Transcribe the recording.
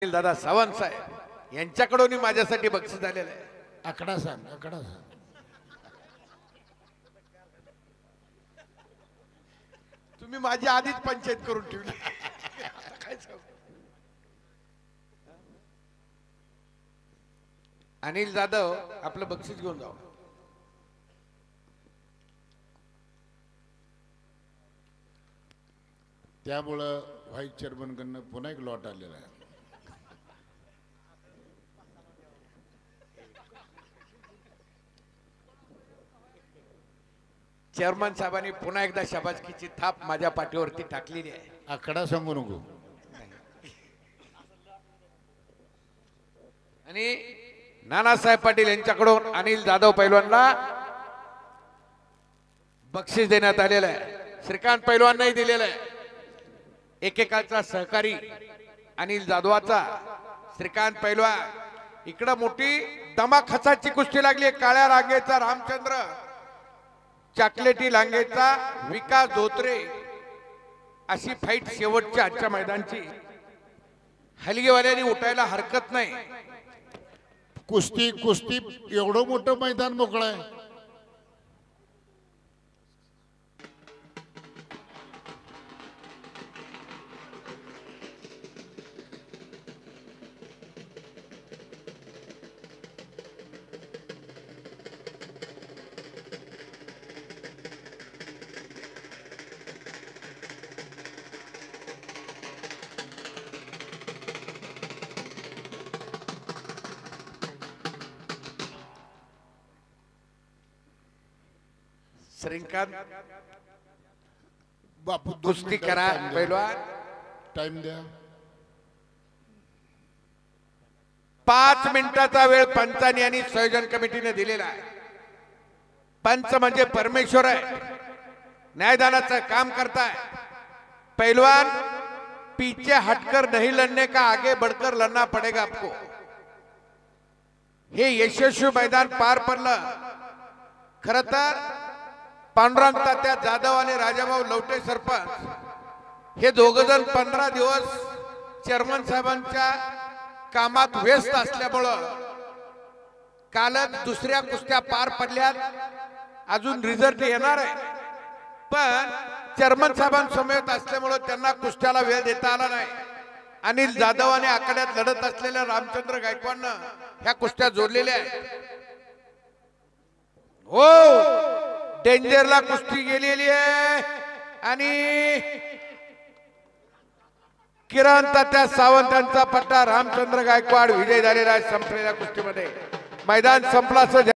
दादा सावंत साहेब यांच्याकडून माझ्यासाठी बक्षीस आलेलं आहे. आकडा सांग, आकडा सांग. तुम्ही माझी आधीच पंचायत करून ठेवली. काय सांगू? अनिल जाधव आपलं बक्षीस घेऊन जाऊ. त्यामुळं व्हाईस चेअरमन कडनं पुन्हा एक लॉट आलेला आहे. चेअरमन साहेबांनी पुन्हा एकदा शाबासकीची थाप माझ्या पाठीवरती टाकलेली आहे. आकडा सांगू नको. आणि नानासाहेब पाटील यांच्याकडून अनिल जाधव पैलवानला बक्षीस देण्यात आलेलं आहे. श्रीकांत पैलवाननाही दिलेलं आहे. एकेकाचा सहकारी अनिल जाधवाचा श्रीकांत पैलवान. इकडं मोठी दमाखचाची कुस्ती लागली. काळ्या रांगेचा रामचंद्र, चॉकलेटी लांगेचा विकास धोत्रे, अशी फाईट शेवटच्या आजच्या मैदानची. हलगेवाल्यांनी उठायला हरकत नाही. कुस्ती कुस्ती एवढं मोठं मैदान मोकळं आहे. श्रीकांत बापू कुस्ती करा पैलवान. टाइम द्या. 5 मिनिटाचा वेळ पंचांनी आणि संयोजन कमिटीने दिलेला आहे. पंच म्हणजे परमेश्वर आहे. न्यायदानाचं काम करताय. पैलवान पीछे हटकर नहीं लड़ने का, आगे बढ़कर लड़ना पड़ेगा आपको. हे यशस्वी मैदान पार पडलं. खर तर पांडुरंग तात्या जाधव आणि राजाभाऊ लवटे सरपंच हे दोघजण 15 दिवस चेअरमन साहेबांच्या कामात व्यस्त असल्यामुळं कालच दुसऱ्या कुस्त्या पार पडल्यात. अजून रिझल्ट येणार आहे, पण चेअरमन साहेबांसमवेत असल्यामुळं त्यांना कुस्त्याला वेळ देता आला नाही. अनिल जाधव आणि आकड्यात लढत असलेल्या रामचंद्र गायकवाडनं ह्या कुस्त्या जोडलेल्या आहेत. हो, डेंजरला कुस्ती गेलेली आहे आणि किरण तात्या सावंत यांचा पट्टा रामचंद्र गायकवाड विजय झालेला आहे. संपलेल्या कुस्तीमध्ये मैदान संपला.